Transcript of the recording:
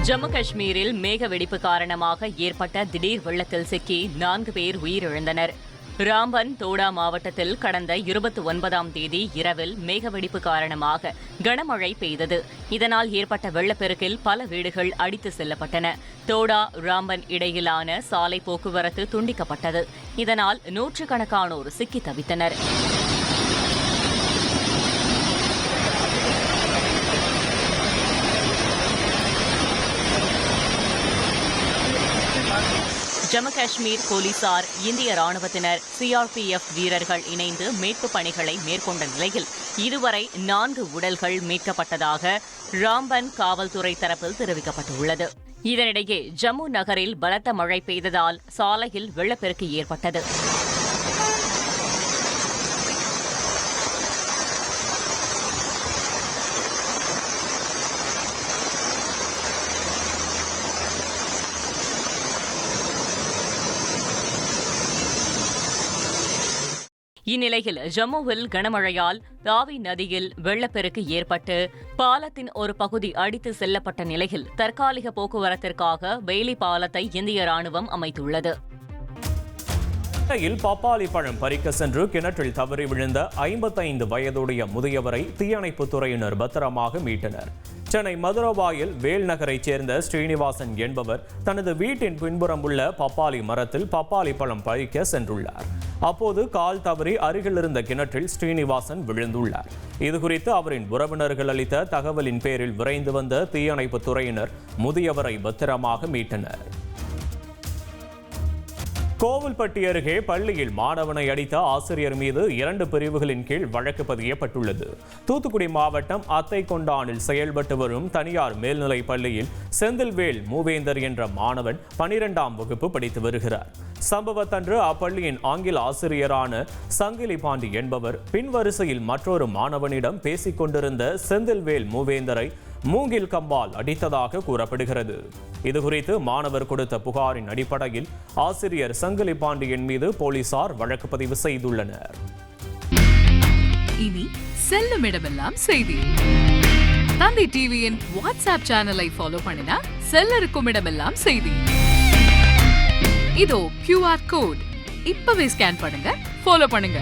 ஜம்மு காஷ்மீரில் மேக வெடிப்பு காரணமாக ஏற்பட்ட திடீர் வெள்ளத்தில் சிக்கி 4 பேர் உயிரிழந்தனர். ராம்பன் தோடா மாவட்டத்தில் கடந்த 29ஆம் தேதி இரவில் மேகவெடிப்பு காரணமாக கனமழை பெய்தது. இதனால் ஏற்பட்ட வெள்ளப்பெருக்கில் பல வீடுகள் அடித்து செல்லப்பட்டன. தோடா ராம்பன் இடையிலான சாலை போக்குவரத்து துண்டிக்கப்பட்டது. இதனால் நூற்றுக்கணக்கானோர் சிக்கி தவித்தனர். ஜம்மு காஷ்மீர் போலீசார், இந்திய ராணுவத்தினர், சிஆர்பிஎஃப் வீரர்கள் இணைந்து மீட்புப் பணிகளை மேற்கொண்ட நிலையில் இதுவரை 4 உடல்கள் மீட்கப்பட்டதாக ராம்பன் காவல்துறை தரப்பில் தெரிவிக்கப்பட்டுள்ளது. இதனிடையே ஜம்மு நகரில் பலத்த மழை பெய்ததால் சாலையில் வெள்ளப்பெருக்கு ஏற்பட்டது. இந்நிலையில் ஜம்முவில் கனமழையால் ராவி நதியில் வெள்ளப்பெருக்கு ஏற்பட்டு பாலத்தின் ஒரு பகுதி அடித்து செல்லப்பட்ட நிலையில் தற்காலிக போக்குவரத்திற்காக பெய்லி பாலத்தை இந்திய ராணுவம் அமைத்துள்ளது. பப்பாளி பழம் பறிக்க சென்று கிணற்றில் தவறி விழுந்த 55 வயதுடைய முதியவரை தீயணைப்புத் துறையினர் பத்திரமாக மீட்டனர். சென்னை மதுரவாயில் வேல் நகரைச் சேர்ந்த ஸ்ரீனிவாசன் என்பவர் தனது வீட்டின் பின்புறம் உள்ள பப்பாளி மரத்தில் பப்பாளி பழம் பறிக்க சென்றுள்ளார். அப்போது கால் தவறி அருகில் இருந்த கிணற்றில் ஸ்ரீனிவாசன் விழுந்துள்ளார். இதுகுறித்து அவரின் உறவினர்கள் அளித்த தகவலின் பேரில் விரைந்து வந்த தீயணைப்புத் துறையினர் முதியவரை பத்திரமாக மீட்டனர். கோவில்பட்டி அருகே பள்ளியில் மாணவனை அடித்த ஆசிரியர் மீது 2 பிரிவுகளின் கீழ் வழக்கு பதியப்பட்டுள்ளது. தூத்துக்குடி மாவட்டம் அத்தைக்கொண்டானில் செயல்பட்டு வரும் தனியார் மேல்நிலைப் பள்ளியில் செந்தில்வேல் மூவேந்தர் என்ற மாணவன் 12ஆம் வகுப்பு படித்து வருகிறார். சம்பவத்தன்று அப்பள்ளியின் ஆங்கில ஆசிரியரான சங்கிலி பாண்டி என்பவர் பின்வரிசையில் மற்றொரு மாணவனிடம் பேசிக் கொண்டிருந்த செந்தில்வேல் மூவேந்தரை மூங்கில் கம்பால் அடித்ததாக கூறப்படுகிறது. இதுகுறித்து மாணவர் கொடுத்த புகாரின் அடிப்படையில் ஆசிரியர் சங்கிலி பாண்டியன் மீது போலீசார் வழக்கு பதிவு செய்துள்ளனர். இனி செல்லும் இடமெல்லாம் செய்தி. தந்தை டிவியின் வாட்ஸ்அப் சேனலை ஃபாலோ பண்ணினா செல்ல இருக்கும் இடமெல்லாம் செய்தி. இதோ QR கோட் இப்பவே ஸ்கேன் பண்ணுங்க, ஃபாலோ பண்ணுங்க.